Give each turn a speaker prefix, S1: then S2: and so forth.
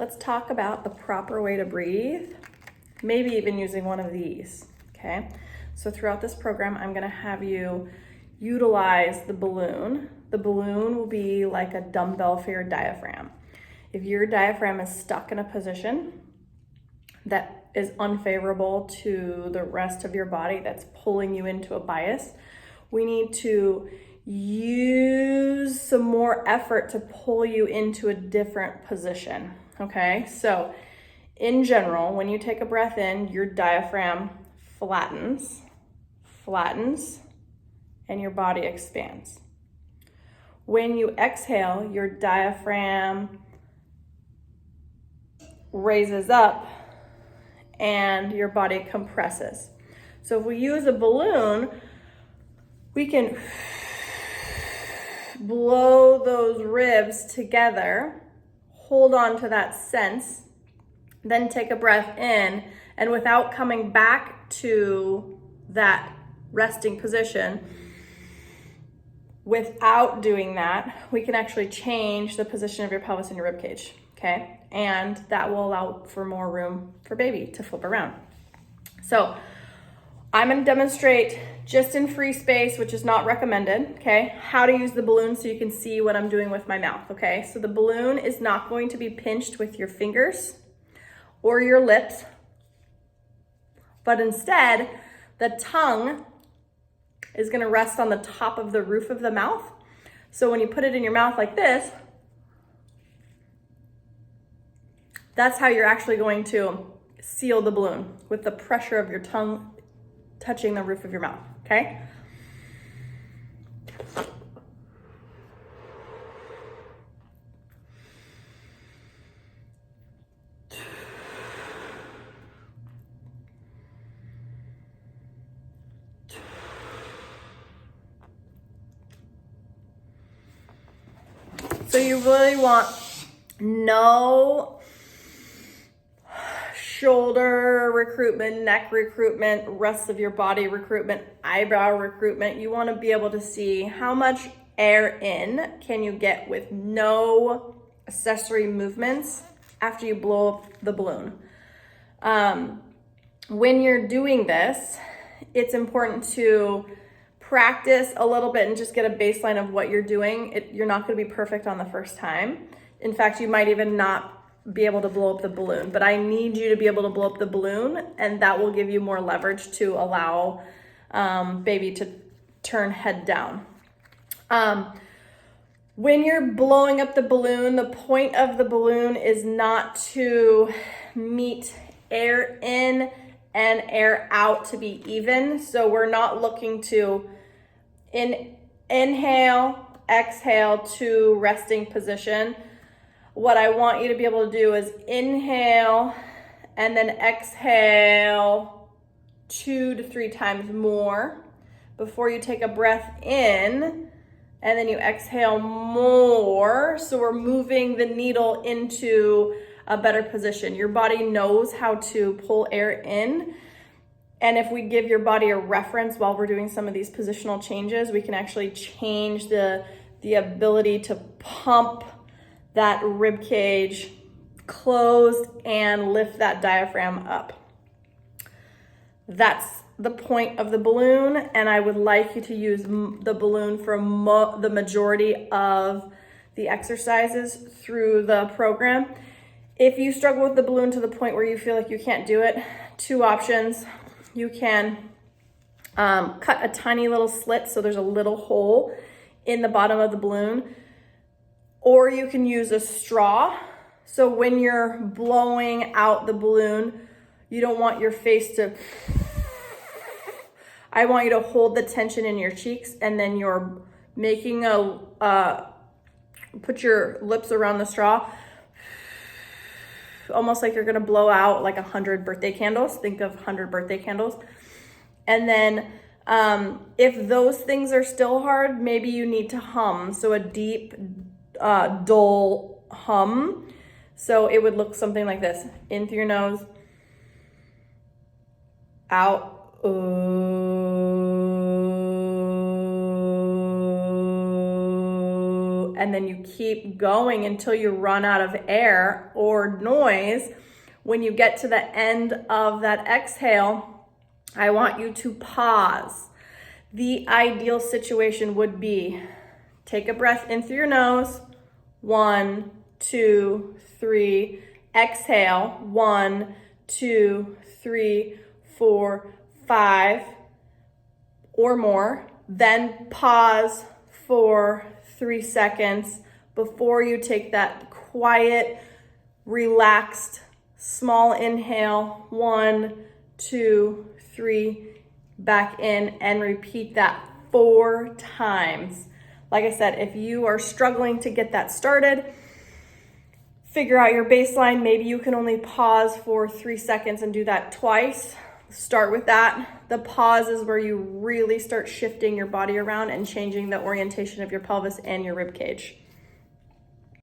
S1: let's talk about the proper way to breathe, maybe even using one of these, okay? So throughout this program, I'm gonna have you utilize the balloon. The balloon will be like a dumbbell for your diaphragm. If your diaphragm is stuck in a position that is unfavorable to the rest of your body, that's pulling you into a bias, we need to use some more effort to pull you into a different position, okay? So in general, when you take a breath in, your diaphragm flattens, and your body expands. When you exhale, your diaphragm raises up and your body compresses. So if we use a balloon, we can blow those ribs together, hold on to that sense, then take a breath in, and without coming back to that resting position, without doing that, we can actually change the position of your pelvis and your rib cage, okay? And that will allow for more room for baby to flip around. So I'm gonna demonstrate just in free space, which is not recommended, okay, how to use the balloon so you can see what I'm doing with my mouth, okay? So the balloon is not going to be pinched with your fingers or your lips, but instead, the tongue is gonna rest on the top of the roof of the mouth. So when you put it in your mouth like this, that's how you're actually going to seal the balloon, with the pressure of your tongue touching the roof of your mouth, okay? So you really want no shoulder recruitment, neck recruitment, rest of your body recruitment, eyebrow recruitment. You want to be able to see how much air in can you get with no accessory movements after you blow up the balloon. When you're doing this, it's important to practice a little bit and just get a baseline of what you're doing. You're not going to be perfect on the first time. In fact, you might even not be able to blow up the balloon, but I need you to be able to blow up the balloon, and that will give you more leverage to allow baby to turn head down. When you're blowing up the balloon, the point of the balloon is not to meet air in and air out to be even. So we're not looking to inhale, exhale to resting position. What I want you to be able to do is inhale and then exhale 2 to 3 times more before you take a breath in, and then you exhale more. So we're moving the needle into a better position. Your body knows how to pull air in. And if we give your body a reference while we're doing some of these positional changes, we can actually change the ability to pump that rib cage closed and lift that diaphragm up. That's the point of the balloon, and I would like you to use the balloon for the majority of the exercises through the program. If you struggle with the balloon to the point where you feel like you can't do it, 2 options. You can cut a tiny little slit so there's a little hole in the bottom of the balloon, or you can use a straw. So when you're blowing out the balloon, you don't want your face to, I want you to hold the tension in your cheeks, and then you're making put your lips around the straw, almost like you're gonna blow out like 100 birthday candles. Think of 100 birthday candles. And then if those things are still hard, maybe you need to hum. So a deep, dull hum. So it would look something like this. In through your nose, out, and then you keep going until you run out of air or noise. When you get to the end of that exhale, I want you to pause. The ideal situation would be take a breath in through your nose. 1, 2, 3. Exhale. 1, 2, 3, 4, 5 or more. Then pause for 3 seconds before you take that quiet, relaxed, small inhale. 1, 2, 3, back in, and repeat that 4 times. Like I said, if you are struggling to get that started, figure out your baseline. Maybe you can only pause for 3 seconds and do that twice. Start with that. The pause is where you really start shifting your body around and changing the orientation of your pelvis and your rib cage.